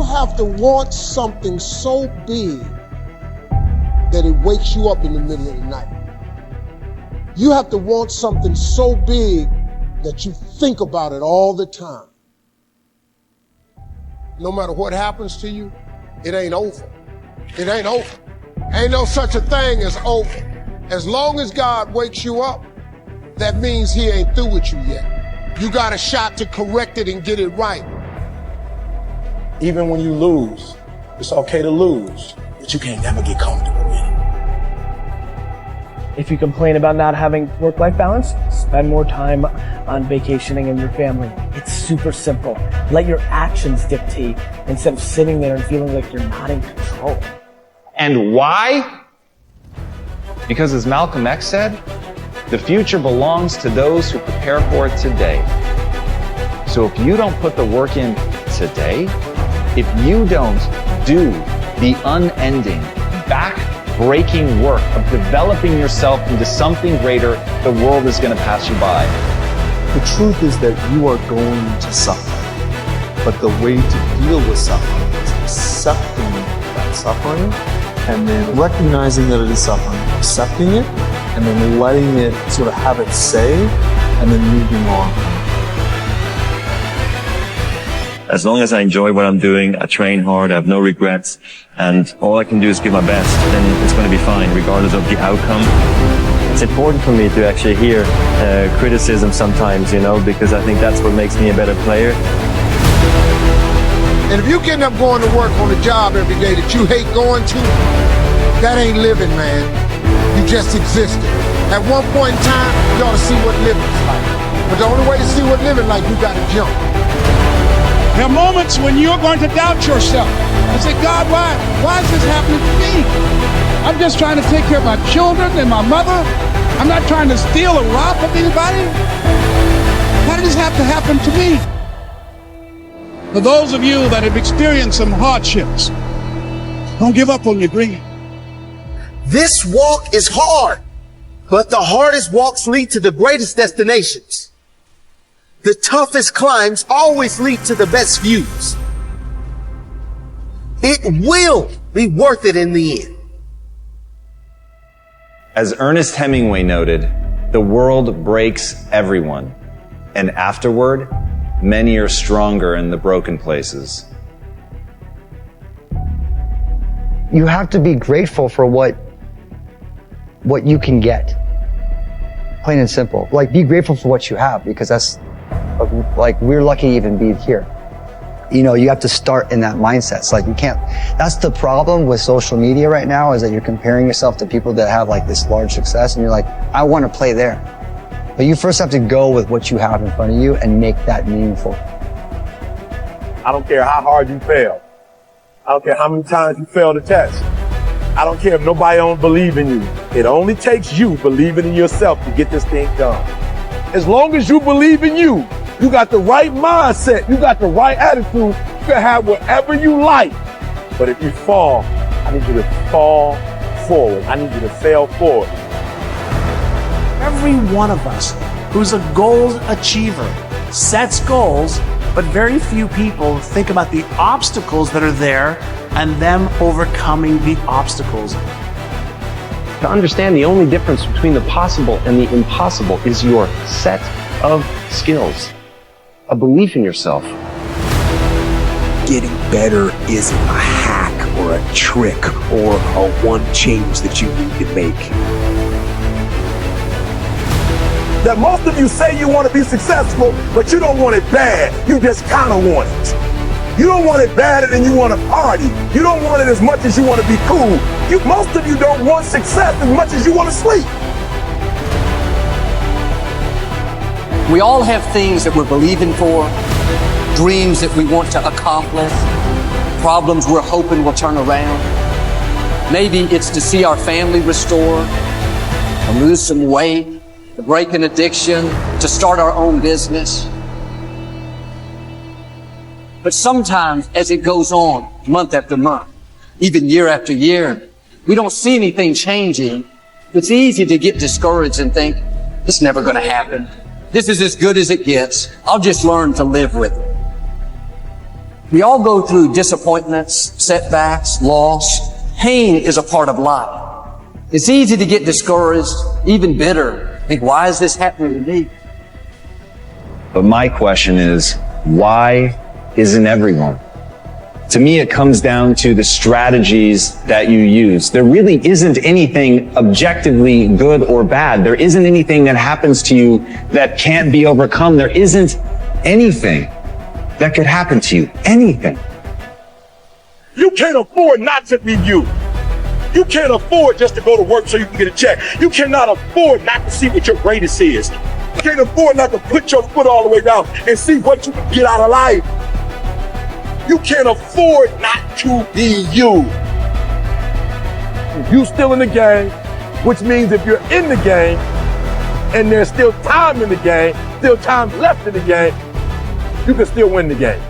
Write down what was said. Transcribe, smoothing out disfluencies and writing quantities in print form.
have to want something so big that it wakes you up in the middle of the night. You have to want something so big that you think about it all the time. No matter what happens to you, it ain't over. It ain't over. Ain't no such a thing as over. As long as God wakes you up, that means he ain't through with you yet. You got a shot to correct it and get it right. Even when you lose, it's okay to lose, but you can't never get comfortable with it. If you complain about not having work-life balance, spend more time on vacationing and your family. It's super simple. Let your actions dictate instead of sitting there and feeling like you're not in control. And why? Because as Malcolm X said, the future belongs to those who prepare for it today. So if you don't put the work in today, if you don't do the unending, back-breaking work of developing yourself into something greater, the world is going to pass you by. The truth is that you are going to suffer. But the way to deal with suffering is accepting that suffering and then recognizing that it is suffering, accepting it, and then letting it sort of have its say, and then moving on. As long as I enjoy what I'm doing, I train hard, I have no regrets, and all I can do is give my best, then it's going to be fine, regardless of the outcome. It's important for me to actually hear criticism sometimes, because I think that's what makes me a better player. And if you getting up going to work on a job every day that you hate going to, that ain't living, man. You just existed. At one point in time, you ought to see what living's like. But the only way to see what living like, you gotta jump. There are moments when you're going to doubt yourself and say, God, why is this happening to me? I'm just trying to take care of my children and my mother. I'm not trying to steal or rob from anybody. Why did this have to happen to me? For those of you that have experienced some hardships, don't give up on your dream. This walk is hard, but the hardest walks lead to the greatest destinations. The toughest climbs always lead to the best views. It will be worth it in the end. As Ernest Hemingway noted, the world breaks everyone, and afterward, many are stronger in the broken places. You have to be grateful for what you can get. Plain and simple. Be grateful for what you have, because that's, we're lucky to even be here. You have to start in that mindset. It's you can't, that's the problem with social media right now, is that you're comparing yourself to people that have this large success, and you're like, I want to play there. But you first have to go with what you have in front of you and make that meaningful. I don't care how hard you fail. I don't care how many times you fail the test. I don't care if nobody don't believe in you. It only takes you believing in yourself to get this thing done. As long as you believe in you, you got the right mindset, you got the right attitude, you can have whatever you like. But if you fall, I need you to fall forward. I need you to fail forward. Every one of us who's a goal achiever sets goals, but very few people think about the obstacles that are there and them overcoming the obstacles. To understand, the only difference between the possible and the impossible is your set of skills, a belief in yourself. Getting better isn't a hack or a trick or a one change that you need to make. That most of you say you want to be successful, but you don't want it bad. You just kind of want it. You don't want it badder than you want to party. You don't want it as much as you want to be cool. Most of you don't want success as much as you want to sleep. We all have things that we're believing for, dreams that we want to accomplish, problems we're hoping will turn around. Maybe it's to see our family restore, to lose some weight, to break an addiction, to start our own business. But sometimes, as it goes on, month after month, even year after year, we don't see anything changing. It's easy to get discouraged and think, it's never going to happen. This is as good as it gets. I'll just learn to live with it. We all go through disappointments, setbacks, loss. Pain is a part of life. It's easy to get discouraged, even bitter. Think, why is this happening to me? But my question is, why isn't everyone? To me, it comes down to the strategies that you use. There really isn't anything objectively good or bad. There isn't anything that happens to you that can't be overcome. There isn't anything that could happen to you. Anything. You can't afford not to be you. You can't afford just to go to work so you can get a check. You cannot afford not to see what your greatest is. You can't afford not to put your foot all the way down and see what you can get out of life. You can't afford not to be you. You still in the game, which means if you're in the game and there's still time in the game, still time left in the game, you can still win the game.